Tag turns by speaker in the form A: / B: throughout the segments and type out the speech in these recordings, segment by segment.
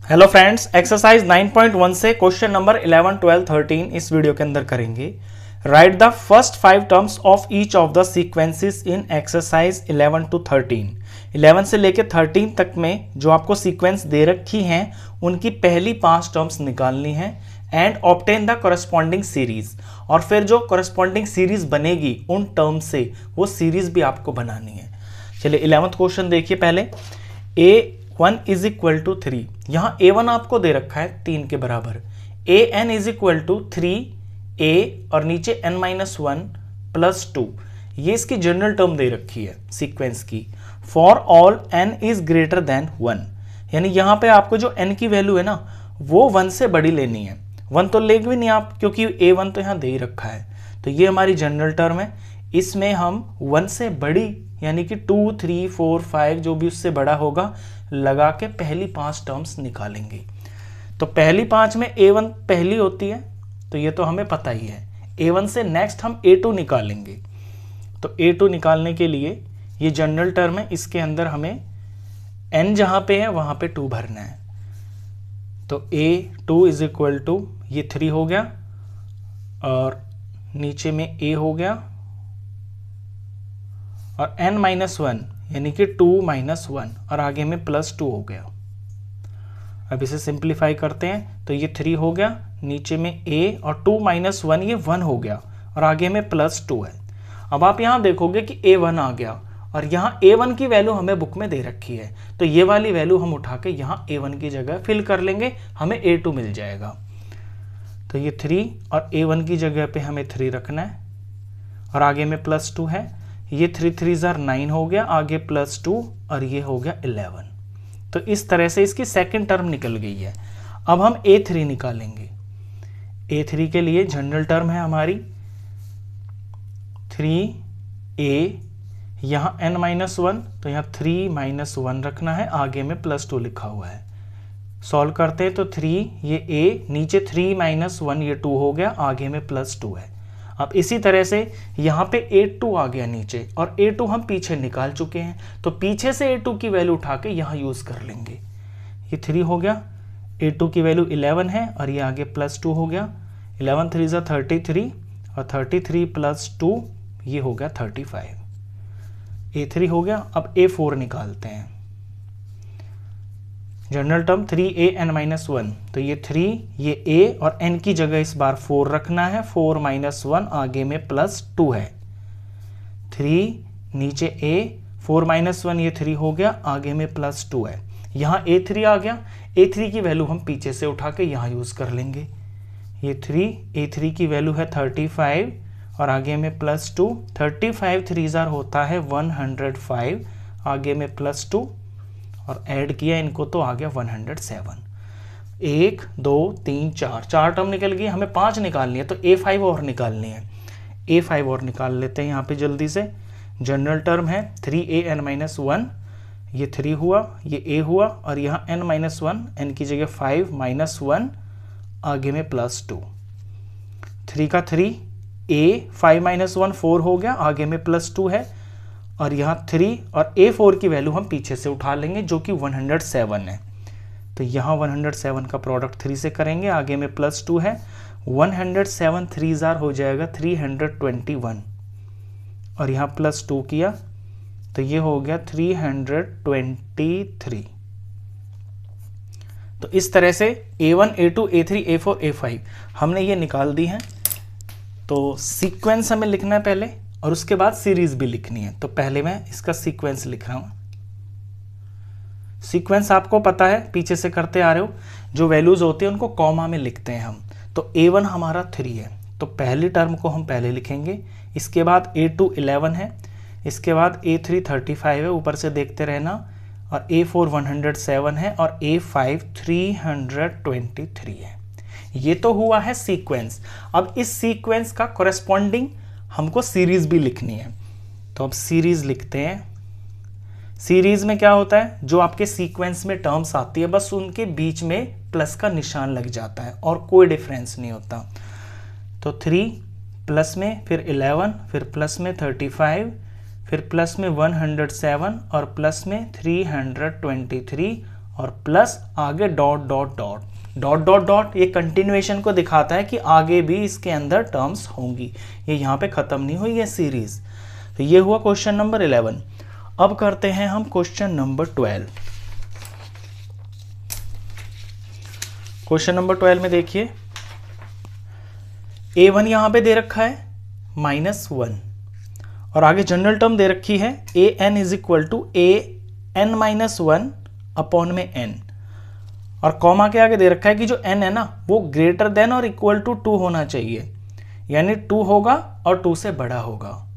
A: Hello friends, exercise 9.1 से question number 11, 12, 13 इस video के अंदर करेंगे। Right the first 5 terms of each of the sequences in exercise 11 to 13। 11 से लेकर 13 तक में जो आपको सीक्वेंस दे रखी हैं उनकी पहली 5 टर्म्स निकालनी है and obtain the corresponding series. और फिर जो कॉरेस्पॉन्डिंग सीरीज बनेगी उन टर्म्स से वो सीरीज भी आपको बनानी है। चलिए 11th क्वेश्चन देखिए। पहले a1 इज इक्वल टू 3, यहाँ a1 आपको दे रखा है 3 के बराबर। an is equal to 3a और नीचे n-1 प्लस 2, ये इसकी जनरल टर्म दे रखी है सीक्वेंस की। For all n is greater than 1, यानी यहाँ पे आपको जो n की वैल्यू है ना वो 1 से बड़ी लेनी है। 1 तो लेंगे भी नहीं आप, क्योंकि a1 तो यहाँ दे ही रखा है। तो ये हमारी जनरल टर्म है, इसमें हम 1 से बड़ी यानी कि 2, 3, 4, 5 जो भी उससे बड़ा होगा लगा के पहली 5 टर्म्स निकालेंगे। तो पहली 5 में a1 पहली होती है, तो ये तो हमें पता ही है। a1 से नेक्स्ट हम a2 निकालेंगे। तो a2 निकालने के लिए ये जनरल टर्म है, इसके अंदर हमें n जहां पे है वहां पे 2 भरना है। तो a2 इज इक्वल टू ये 3 हो गया और नीचे में a हो गया और n-1 यानी कि 2 - 1 और आगे में +2 हो गया। अब इसे सिंप्लीफाई करते हैं तो ये 3 हो गया, नीचे में a और 2 - 1 ये 1 हो गया और आगे में +2 है। अब आप यहाँ देखोगे कि a1 आ गया और यहाँ a1 की वैल्यू हमें बुक में दे रखी है, तो ये वाली वैल्यू हम उठा के यहाँ a1 की जगह फिल कर लेंगे, हमें a2 मिल जाएगा। तो ये 3 और a1 की जगह पे हमें 3 रखना है और आगे में +2 है। ये 3 3 जार 9 हो गया, आगे +2 और ये हो गया 11। तो इस तरह से इसकी सेकंड टर्म निकल गई है। अब हम a3 निकालेंगे। a3 के लिए जनरल टर्म है हमारी 3a, यहाँ n-1 तो यहाँ 3 - 1 रखना है, आगे में +2 लिखा हुआ है। सॉल्व करते हैं तो 3 ये a, नीचे 3 - 1 ये 2 हो गया, आगे में +2 है। अब इसी तरह से यहाँ पे a2 आ गया नीचे और a2 हम पीछे निकाल चुके हैं, तो पीछे से a2 की वैल्यू उठा के यहाँ यूज़ कर लेंगे। ये 3 हो गया, a2 की वैल्यू 11 है और ये आगे +2 हो गया। 11 3 ज़ा 33 और 33 + 2 ये हो गया 35। a3 हो गया। अब a4 निकालते हैं। जनरल टर्म 3a n-1, तो ये 3 ये a और n की जगह इस बार 4 रखना है, 4 - 1 आगे में +2 है। 3 नीचे a, 4 - 1 ये 3 हो गया, आगे में +2 है। यहाँ a3 आ गया, a3 की वैल्यू हम पीछे से उठा के यहाँ यूज़ कर लेंगे। ये 3, a3 की वैल्यू है 35 और आगे में +2, 35 3 जार होता है 105, आगे में +2 और ऐड किया इनको तो आ गया 107। 1 2 3 4 4 टर्म निकल गई, हमें 5 निकालनी है, तो a5 और निकालनी है। a5 और निकाल लेते हैं यहाँ पे जल्दी से। जनरल टर्म है 3a n-1, ये 3 हुआ, ये a हुआ और यहाँ n-1, n की जगह 5 - 1 आगे में +2। 3 का 3 a, 5 - 1 4 हो गया, आगे में +2 है और यहाँ 3 और a4 की वैल्यू हम पीछे से उठा लेंगे जो कि 107 है। तो यहाँ 107 का प्रोडक्ट 3 से करेंगे, आगे में +2 है। 107 3 जार हो जाएगा 321 और यहाँ +2 किया तो ये हो गया 323। तो इस तरह से a1 a2 a3 a4 a5 हमने ये निकाल दी है। तो सीक्वेंस हमें लिखना है पहले और उसके बाद सीरीज भी लिखनी है। तो पहले मैं इसका सीक्वेंस लिख रहा हूं। सीक्वेंस आपको पता है, पीछे से करते आ रहे हो, जो वैल्यूज होते हैं उनको कॉमा में लिखते हैं हम। तो a1 हमारा 3 है, तो पहली टर्म को हम पहले लिखेंगे। इसके बाद a2 11 है, इसके बाद a3 35 है, ऊपर से देखते रहना, और a4 107 है और a5 323 है। ये तो हुआ है सीक्वेंस। अब इस सीक्वेंस का कॉरेस्पॉन्डिंग हमको सीरीज भी लिखनी है। तो अब सीरीज लिखते हैं। सीरीज में क्या होता है, जो आपके सीक्वेंस में टर्म्स आती है बस उनके बीच में प्लस का निशान लग जाता है और कोई डिफरेंस नहीं होता। तो 3 प्लस में फिर 11, फिर प्लस में 35, फिर प्लस में 107 और प्लस में 323 और प्लस आगे dot dot dot dot dot dot, ये कंटिन्यूएशन को दिखाता है कि आगे भी इसके अंदर टर्म्स होंगी, ये यहाँ पे खत्म नहीं हुई है सीरीज। तो ये हुआ क्वेश्चन नंबर 11। अब करते हैं हम क्वेश्चन नंबर 12। क्वेश्चन नंबर 12 में देखिए a1 यहां पे दे रखा है -1 और आगे जनरल टर्म दे रखी है an is equal to an-1 upon में n, और कॉमा के आगे दे रखा है कि जो n है ना वो ग्रेटर देन और इक्वल टू 2 होना चाहिए, यानी 2 होगा और 2 से बड़ा होगा।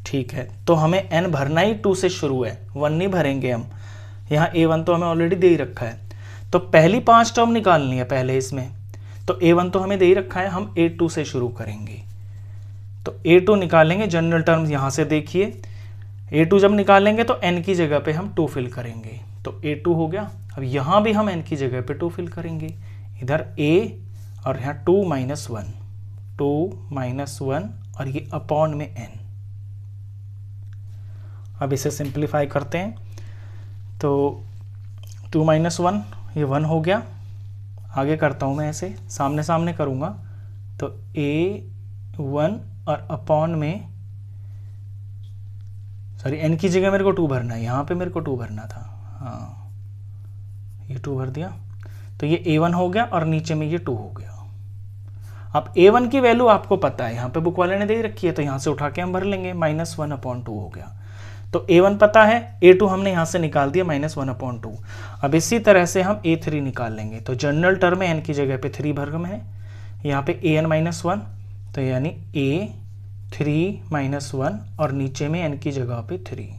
A: ठीक है, तो हमें n भरना ही 2 से शुरू है, 1 नहीं भरेंगे हम। यहाँ a1 तो हमें ऑलरेडी दे ही रखा है, तो पहली 5 टर्म निकालनी है पहले इसमें। तो a1 तो हमें दे ही रखा है, हम a2 से शुरू करेंगे। तो a2 निकालेंगे, जनरल टर्म्स यहाँ से देखिए, a2 जब निकालेंगे तो n की जगह पे हम 2 फिल करेंगे, तो a2 हो गया। अब यहाँ भी हम n की जगह पे 2 फिल करेंगे, इधर a और यहाँ 2 - 1 और ये अपॉन में n। अब इसे सिंप्लीफाई करते हैं, तो 2 - 1 ये 1 हो गया। आगे करता हूँ मैं ऐसे सामने सामने करूँगा, तो a1 और अपॉन में सॉरी n की जगह मेरे को 2 भरना है, यहाँ पे मेरे को 2 भरना था, हाँ ये 2 भर दिया, तो ये a1 हो गया और नीचे में ये 2 हो गया। अब a1 की वैल्यू आपको पता है, यहाँ पे बुक वाले ने दे रखी है, तो यहाँ से उठा के हम भर लेंगे, -1/2 हो गया। तो a1 पता है, a2 हमने यहाँ से निकाल दिया -1/2। अब इसी तरह से हम a3 निकाल लेंगे, तो जनरल टर्म में n की जगह पे 3 भरगम है, यहाँ पे an-1, तो यानी a3-1 और नीचे में n की जगह पे 3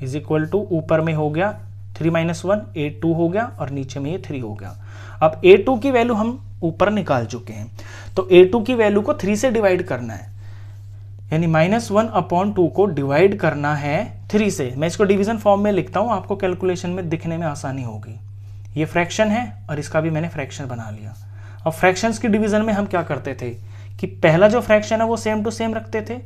A: इज इक्वल टू, ऊपर में हो गया 3 - 1 a2 हो गया और नीचे में ये 3 हो गया। अब a2 की वैल्यू हम ऊपर निकाल चुके हैं, तो a2 की वैल्यू को 3 से डिवाइड करना है, यानी -1/2 को डिवाइड करना है 3 से। मैं इसको डिवीजन फॉर्म में लिखता हूं, आपको कैलकुलेशन में दिखने में आसानी होगी। ये फ्रैक्शन है और इसका भी मैंने फ्रैक्शन बना लिया। अब फ्रैक्शंस की डिवीजन में हम क्या करते थे कि पहला जो फ्रैक्शन है वो सेम टू सेम रखते थे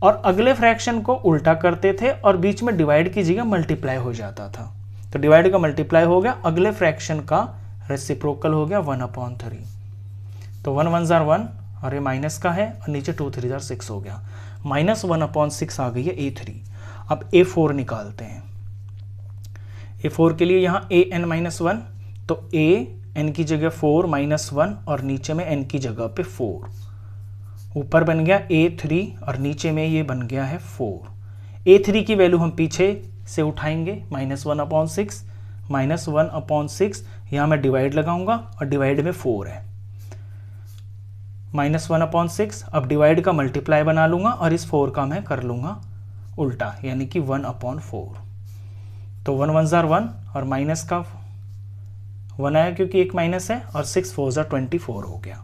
A: और अगले फ्रैक्शन को उल्टा करते थे और बीच में डिवाइड की जगह मल्टीप्लाई हो जाता था। तो डिवाइड का मल्टीप्लाई हो गया, अगले फ्रैक्शन का रेसिप्रोकल हो गया 1/3। तो 1 1 जार 1 और ये माइनस का है और नीचे 2 3 जार 6 हो गया, -1/6 आ गई है a3। अब a4 निकालते हैं। a4 के लिए यहाँ an-1, तो n की जगह 4 -1 और नीचे में n की जगह पे 4, ऊपर बन गया a3 और नीचे में ये बन गया है 4। a3 की वैल्यू हम पीछे से उठाएंगे, -1/6 -1/6, यहाँ मैं डिवाइड लगाऊंगा और डिवाइड में 4 है, -1/6। अब डिवाइड का मल्टीप्लाई बना लूंगा और इस 4 का मैं कर लूंगा उल्टा, यानी कि 1/4। तो 1 1 जार 1 और माइनस का 1 आया क्योंकि एक माइनस है, और 6 4 जार 24 हो गया,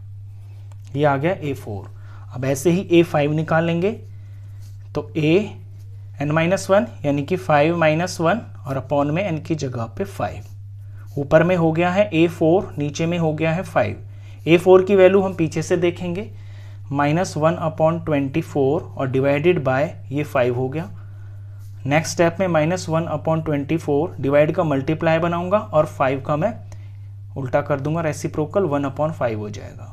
A: ये आ गया a4। अब ऐसे ही a5 निकालेंगे, तो an-1 यानी कि 5 - 1 और अपॉन में n की जगह पे 5, ऊपर में हो गया है a4, नीचे में हो गया है 5। a4 की वैल्यू हम पीछे से देखेंगे, -1/24 और डिवाइडेड बाय ये 5 हो गया। नेक्स्ट स्टेप में -1/24 डिवाइड का मल्टीप्लाई बनाऊंगा और 5 का मैं उल्टा कर दूंगा, रेसिप्रोकल 1/5 हो जाएगा।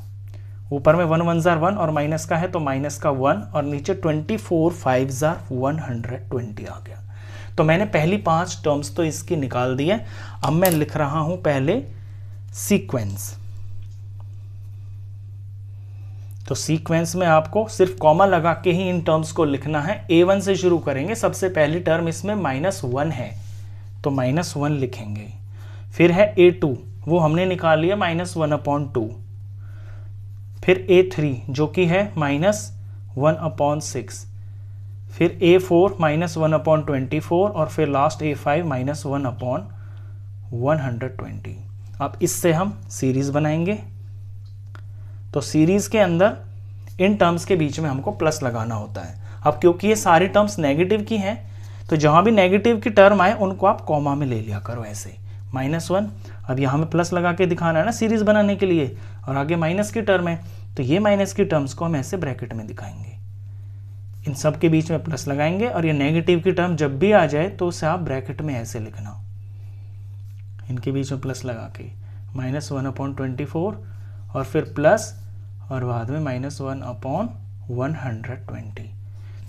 A: ऊपर में 1 1 जार 1 और माइनस का है तो माइनस का 1 और नीचे 24 5 जार 120 आ गया। तो मैंने पहली 5 टर्म्स तो इसकी निकाल दी है। अब मैं लिख रहा हूं पहले सीक्वेंस। तो सीक्वेंस में आपको सिर्फ कॉमा लगा के ही इन टर्म्स को लिखना है। a1 से शुरू करेंगे, सबसे पहली टर्म इसमें -1 है तो -1 लिखेंगे। फिर है a2, वो हमने निकाल लिया -1/2। फिर a3 जो कि है -1/6। फिर a4 -1/24 और फिर लास्ट a5 -1/120। अब इससे हम सीरीज बनाएंगे। तो सीरीज के अंदर इन टर्म्स के बीच में हमको प्लस लगाना होता है। अब क्योंकि ये सारी टर्म्स नेगेटिव की हैं तो जहां भी नेगेटिव की टर्म आए उनको आप कॉमा में ले लिया करो, ऐसे -1। अब यहाँ में प्लस लगा के दिखाना है ना सीरीज बनाने के लिए, और आगे माइनस की टर्म है तो ये माइनस की टर्म्स को हम ऐसे ब्रैकेट में दिखाएंगे, इन सब के बीच में प्लस लगाएंगे और ये नेगेटिव की टर्म जब भी आ जाए तो उसे आप ब्रैकेट में ऐसे लिखना, इनके बीच में प्लस लगा के -1/24 और फिर प्लस और बाद में -1/120।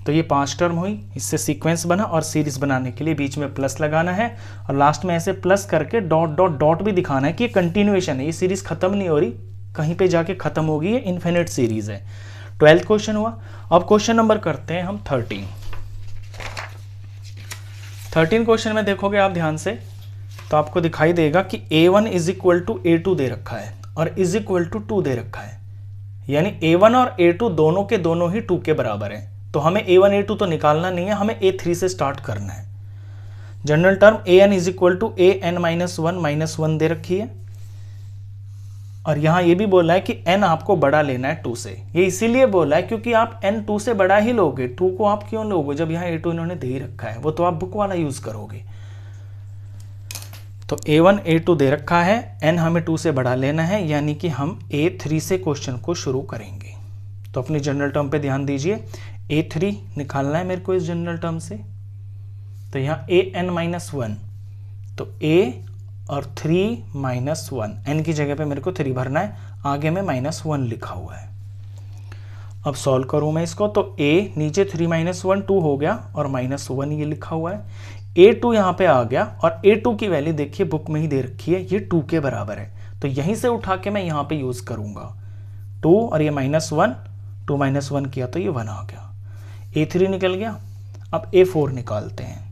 A: तो ये 5 टर्म हुई, इससे सीक्वेंस बना और सीरीज बनाने के लिए बीच में प्लस लगाना है और लास्ट में ऐसे प्लस करके डॉट डॉट डॉट भी दिखाना है कि ये कंटिन्यूएशन है, ये सीरीज खत्म नहीं हो रही, कहीं पे जाके खत्म होगी, ये इन्फिनिट सीरीज है। 12th क्वेश्चन हुआ। अब क्वेश्चन नंबर करते हैं हम 13 क्वेश्चन में देखोगे आप ध्यान से तो आपको दिखाई देगा कि a1 = a2 दे रखा है और = 2 दे रखा है, यानी a1 और a2 दोनों के दोनों ही 2 के बराबर है। तो हमें a1 a2 तो निकालना नहीं है, हमें a3 से स्टार्ट करना है। जनरल टर्म an = an-1 दे रखी है और यहां ये भी बोला है कि n आपको बड़ा लेना है 2 से। ये इसीलिए बोला है क्योंकि आप n 2 से बड़ा ही लोगे, 2 को आप क्यों लोगे जब यहाँ a2 इन्होंने दे ही रखा है, वो तो आप बुक वाला यूज करोगे। तो a1 a2 दे रखा है, n हमें 2 से बड़ा लेना है, यानी कि हम a3 से क्वेश्चन को शुरू करेंगे। तो अपनी जनरल टर्म पे ध्यान दीजिए, a3 निकालना है मेरे को इस जनरल टर्म से। तो यहाँ an-1, तो a और 3 -1, n की जगह पे मेरे को 3 भरना है, आगे में -1 लिखा हुआ है। अब सॉल्व करूं मैं इसको तो a नीचे 3 -1 2 हो गया और -1 ये लिखा हुआ है। a2 यहाँ पे आ गया और a2 की वैल्यू देखिए बुक में ही दे रखी है, ये 2 के बराबर है। तो यहीं से उठा के मैं यहाँ पे यूज करूंगा 2 और ये -1, 2 -1 किया तो ये 1 आ गया। a3 निकल गया। अब a4 निकालते हैं।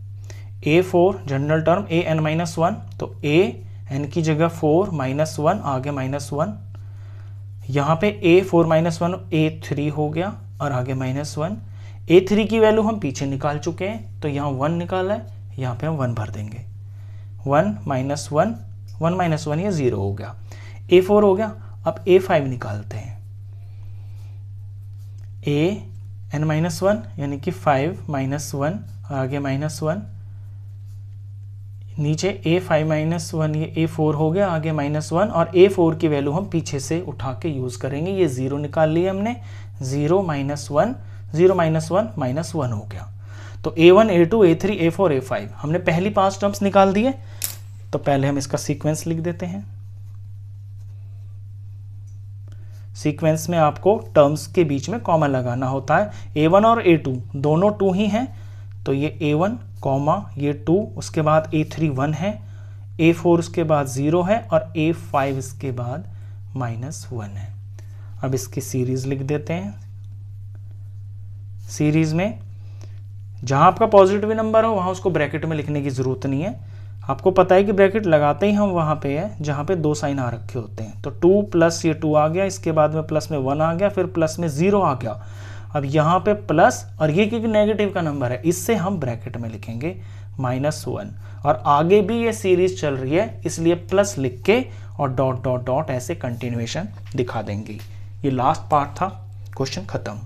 A: a4 जनरल टर्म an-1, तो a n की जगह 4 -1 आगे -1, यहाँ पे a4 -1 a3 हो गया और आगे -1। a3 की वैल्यू हम पीछे निकाल चुके हैं, तो यहाँ 1 निकाला है, यहाँ पे हम 1 भर देंगे। 1 -1 1 -1 ये 0 हो गया। a4 हो गया। अब a5 निकालते हैं। an-1 यानी कि 5 -1 आगे -1, नीचे a5 -1 ये a4 हो गया, आगे -1 और a4 की वैल्यू हम पीछे से उठा के यूज करेंगे। ये 0 निकाल लिया हमने, 0 -1 0 -1 -1 हो गया। तो a1 a2 a3 a4 a5 हमने पहली 5 टर्म्स निकाल दिए। तो पहले हम इसका सीक्वेंस लिख देते हैं। सीक्वेंस में आपको टर्म्स के बीच में कॉमा लगाना होता है। a1 और a2 दोनों 2 ही हैं, तो ये a1 कॉमा ये 2, उसके बाद a3 1 है, a4 उसके बाद 0 है और a5 इसके बाद -1 है। अब इसकी सीरीज लिख देते हैं। सीरीज में जहां आपका पॉजिटिव नंबर हो वहां उसको ब्रैकेट में लिखने की जरूरत नहीं है। आपको पता है कि ब्रैकेट लगाते ही हम वहां पे है जहां पे 2 साइन आ रखे होते हैं। तो 2 प्लस ये 2 आ गया, इसके बाद में प्लस में 1 आ गया, फिर प्लस में 0 आ गया। अब यहाँ पे प्लस और ये क्योंकि नेगेटिव का नंबर है इससे हम ब्रैकेट में लिखेंगे -1 और आगे भी ये सीरीज चल रही है इसलिए प्लस लिख के और डॉट डॉट डॉट ऐसे कंटिन्यूएशन दिखा देंगे। ये लास्ट पार्ट था, क्वेश्चन खत्म।